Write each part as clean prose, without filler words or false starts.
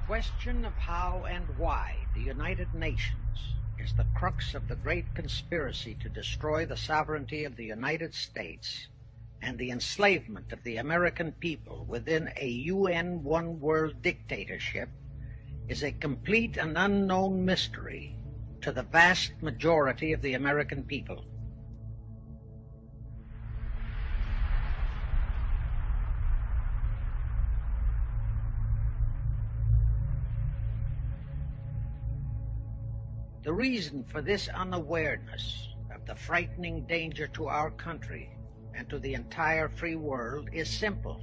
question of how and why the United Nations is the crux of the great conspiracy to destroy the sovereignty of the United States and the enslavement of the American people within a UN one-world dictatorship is a complete and unknown mystery to the vast majority of the American people. The reason for this unawareness of the frightening danger to our country and to the entire free world is simple.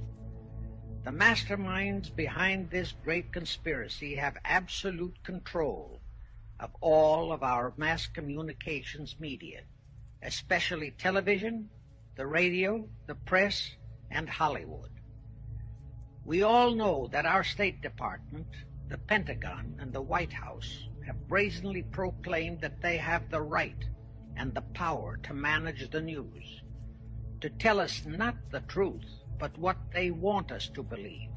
The masterminds behind this great conspiracy have absolute control of all of our mass communications media, especially television, the radio, the press, and Hollywood. We all know that our State Department, the Pentagon, and the White House have brazenly proclaimed that they have the right and the power to manage the news, to tell us not the truth, but what they want us to believe.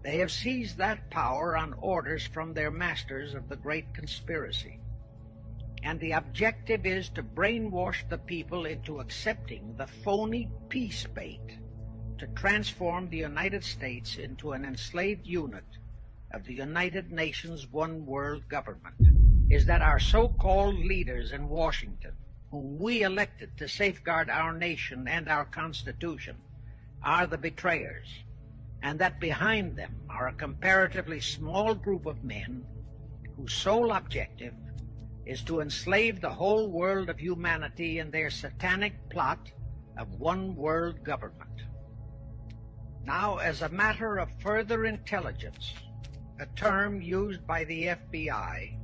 They have seized that power on orders from their masters of the great conspiracy. And the objective is to brainwash the people into accepting the phony peace bait to transform the United States into an enslaved unit of the United Nations one world government. Is that our so-called leaders in Washington, whom we elected to safeguard our nation and our Constitution, are the betrayers, and that behind them are a comparatively small group of men whose sole objective is to enslave the whole world of humanity in their satanic plot of one world government. Now, as a matter of further intelligence, a term used by the FBI,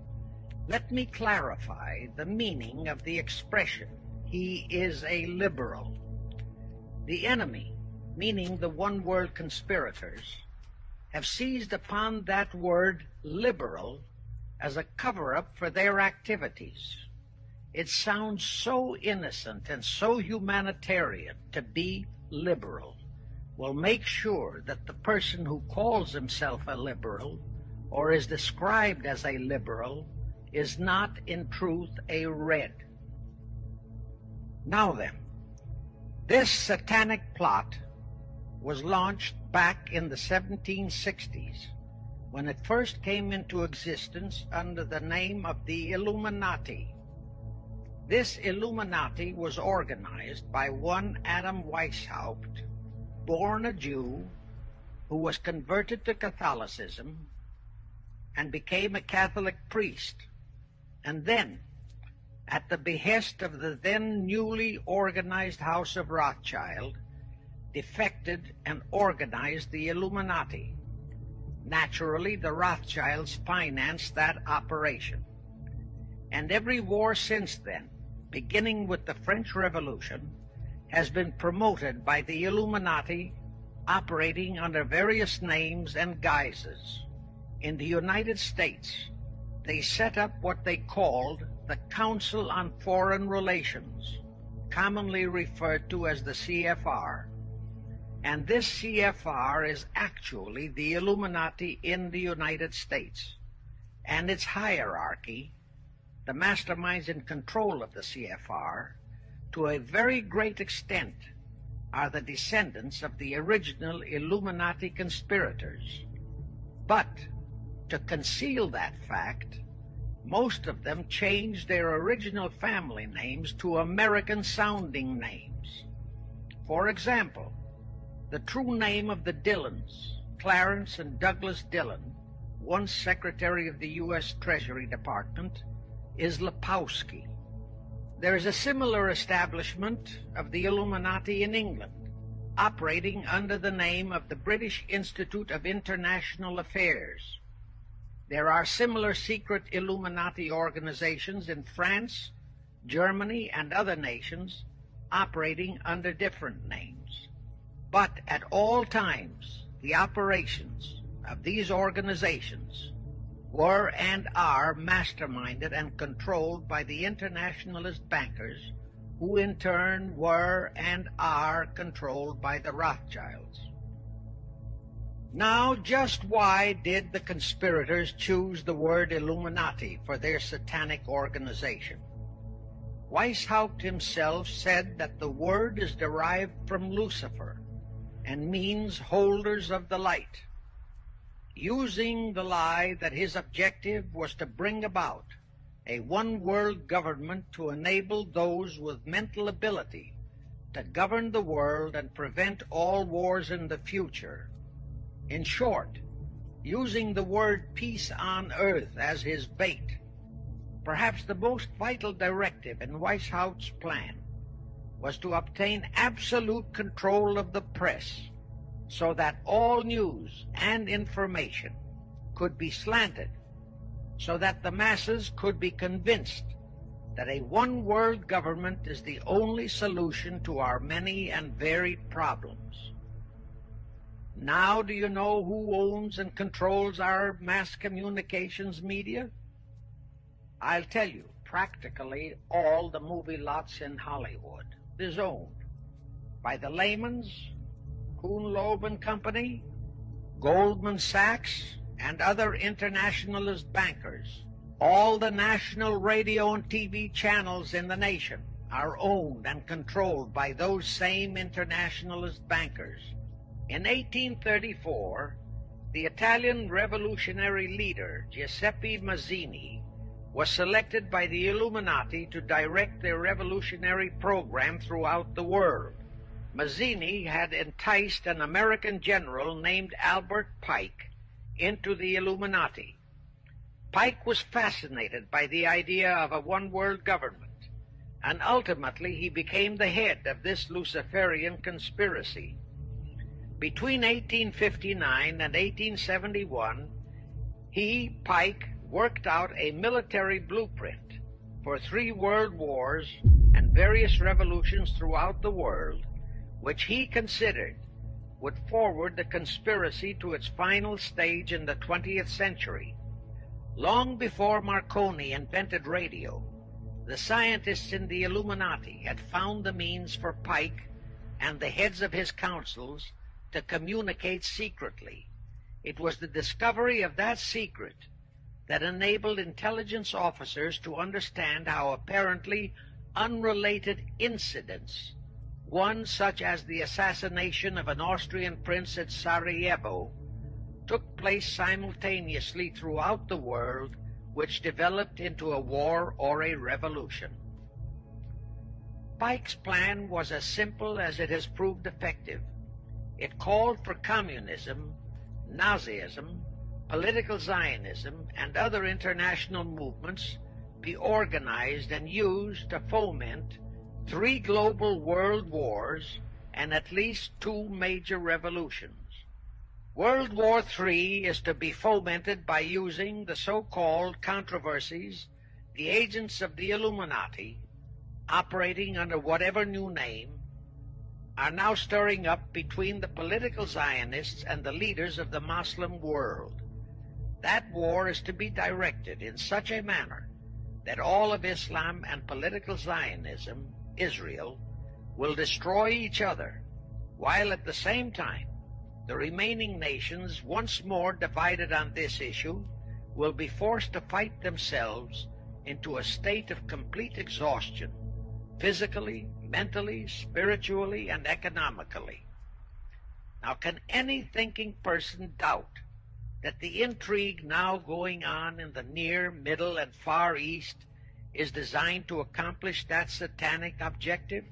let me clarify the meaning of the expression, "he is a liberal." The enemy, meaning the one-world conspirators, have seized upon that word liberal as a cover-up for their activities. It sounds so innocent and so humanitarian to be liberal. Will make sure that the person who calls himself a liberal or is described as a liberal is not in truth a red. Now then, this satanic plot was launched back in the 1760s when it first came into existence under the name of the Illuminati. This Illuminati was organized by one Adam Weishaupt, born a Jew, who was converted to Catholicism and became a Catholic priest, and then, at the behest of the then newly organized House of Rothschild, defected and organized the Illuminati. Naturally, the Rothschilds financed that operation. And every war since then, beginning with the French Revolution, has been promoted by the Illuminati, operating under various names and guises. In the United States, they set up what they called the Council on Foreign Relations, commonly referred to as the CFR. And this CFR is actually the Illuminati in the United States. And its hierarchy, the masterminds in control of the CFR, to a very great extent, are the descendants of the original Illuminati conspirators. But to conceal that fact, most of them changed their original family names to American-sounding names. For example, the true name of the Dillons, Clarence and Douglas Dillon, once Secretary of the U.S. Treasury Department, is Lepowski. There is a similar establishment of the Illuminati in England, operating under the name of the British Institute of International Affairs. There are similar secret Illuminati organizations in France, Germany, and other nations, operating under different names. But at all times, the operations of these organizations were and are masterminded and controlled by the internationalist bankers, who in turn were and are controlled by the Rothschilds. Now, just why did the conspirators choose the word Illuminati for their satanic organization? Weishaupt himself said that the word is derived from Lucifer and means holders of the light, using the lie that his objective was to bring about a one-world government to enable those with mental ability to govern the world and prevent all wars in the future. In short, using the word peace on earth as his bait. Perhaps the most vital directive in Weishaupt's plan was to obtain absolute control of the press so that all news and information could be slanted, so that the masses could be convinced that a one-world government is the only solution to our many and varied problems. Now do you know who owns and controls our mass communications media? I'll tell you, practically all the movie lots in Hollywood is owned by the Lehmans, Kuhn, Loeb and Company, Goldman Sachs, and other internationalist bankers. All the national radio and TV channels in the nation are owned and controlled by those same internationalist bankers. In 1834, the Italian revolutionary leader Giuseppe Mazzini was selected by the Illuminati to direct their revolutionary program throughout the world. Mazzini had enticed an American general named Albert Pike into the Illuminati. Pike was fascinated by the idea of a one-world government, and ultimately he became the head of this Luciferian conspiracy. Between 1859 and 1871, he, Pike, worked out a military blueprint for 3 world wars and various revolutions throughout the world, which he considered would forward the conspiracy to its final stage in the 20th century. Long before Marconi invented radio, the scientists in the Illuminati had found the means for Pike and the heads of his councils to communicate secretly. It was the discovery of that secret that enabled intelligence officers to understand how apparently unrelated incidents, one such as the assassination of an Austrian prince at Sarajevo, took place simultaneously throughout the world, which developed into a war or a revolution. Pike's plan was as simple as it has proved effective. It called for communism, Nazism, political Zionism, and other international movements be organized and used to foment 3 global world wars and at least 2 major revolutions. World War III is to be fomented by using the so-called controversies the agents of the Illuminati, operating under whatever new name, are now stirring up between the political Zionists and the leaders of the Muslim world. That war is to be directed in such a manner that all of Islam and political Zionism, Israel, will destroy each other, while at the same time the remaining nations, once more divided on this issue, will be forced to fight themselves into a state of complete exhaustion, physically, mentally, spiritually, and economically. Now, can any thinking person doubt that the intrigue now going on in the Near, Middle, and Far East is designed to accomplish that satanic objective?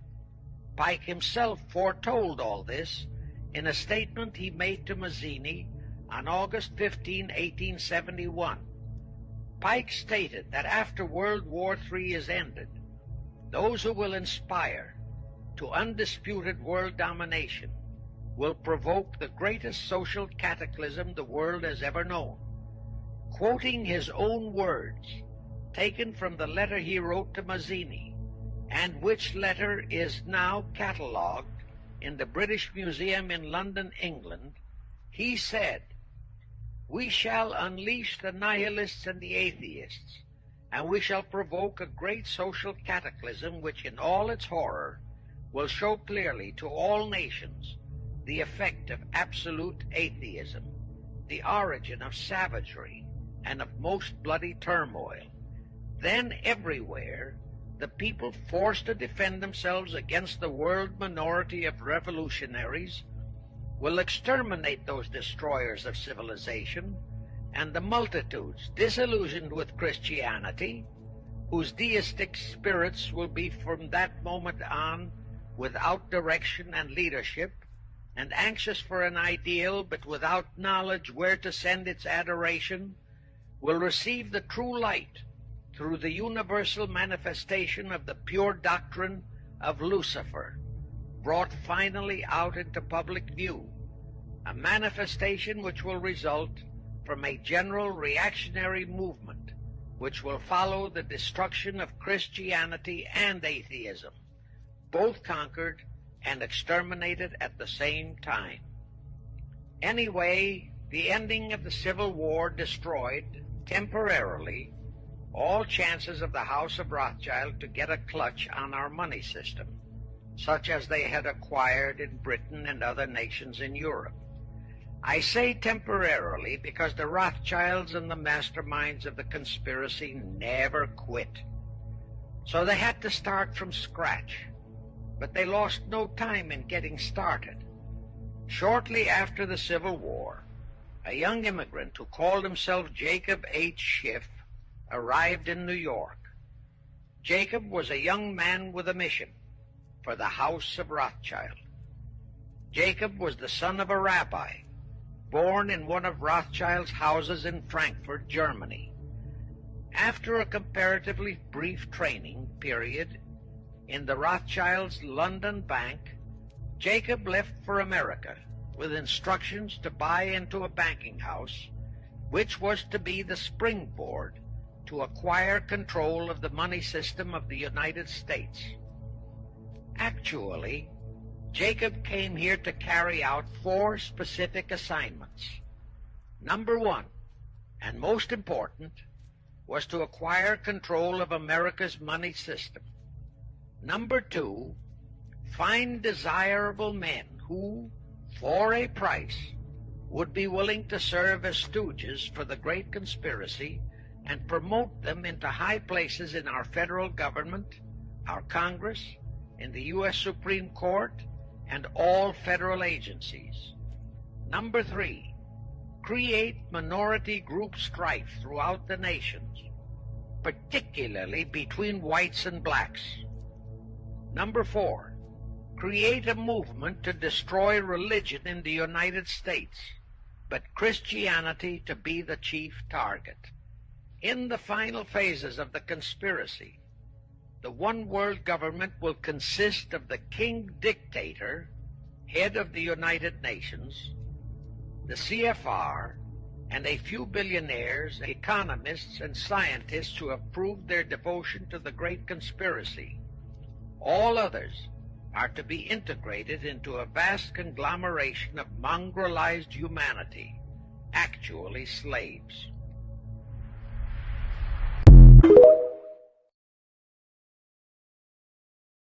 Pike himself foretold all this in a statement he made to Mazzini on August 15, 1871. Pike stated that after World War III is ended, those who will inspire to undisputed world domination will provoke the greatest social cataclysm the world has ever known. Quoting his own words, taken from the letter he wrote to Mazzini, and which letter is now catalogued in the British Museum in London, England, he said, "We shall unleash the nihilists and the atheists, and we shall provoke a great social cataclysm which in all its horror will show clearly to all nations the effect of absolute atheism, the origin of savagery and of most bloody turmoil, then everywhere the people forced to defend themselves against the world minority of revolutionaries will exterminate those destroyers of civilization, and the multitudes disillusioned with Christianity, whose deistic spirits will be from that moment on without direction and leadership, and anxious for an ideal but without knowledge where to send its adoration, will receive the true light through the universal manifestation of the pure doctrine of Lucifer, brought finally out into public view, a manifestation which will result from a general reactionary movement which will follow the destruction of Christianity and atheism, both conquered and exterminated at the same time. Anyway, the ending of the Civil War destroyed, temporarily, all chances of the House of Rothschild to get a clutch on our money system, such as they had acquired in Britain and other nations in Europe. I say temporarily because the Rothschilds and the masterminds of the conspiracy never quit. So they had to start from scratch, but they lost no time in getting started. Shortly after the Civil War, a young immigrant who called himself Jacob H. Schiff arrived in New York. Jacob was a young man with a mission for the House of Rothschild. Jacob was the son of a rabbi, born in one of Rothschild's houses in Frankfurt, Germany. After a comparatively brief training period in the Rothschilds' London bank, Jacob left for America with instructions to buy into a banking house, which was to be the springboard to acquire control of the money system of the United States. Actually, Jacob came here to carry out 4 specific assignments. Number 1, and most important, was to acquire control of America's money system. Number 2, find desirable men who, for a price, would be willing to serve as stooges for the great conspiracy and promote them into high places in our federal government, our Congress, in the U.S. Supreme Court, and all federal agencies. Number 3, create minority group strife throughout the nations, particularly between whites and blacks. Number 4, create a movement to destroy religion in the United States, but Christianity to be the chief target. In the final phases of the conspiracy, the one-world government will consist of the king-dictator, head of the United Nations, the CFR, and a few billionaires, economists, and scientists who have proved their devotion to the great conspiracy. All others are to be integrated into a vast conglomeration of mongrelized humanity, actually slaves.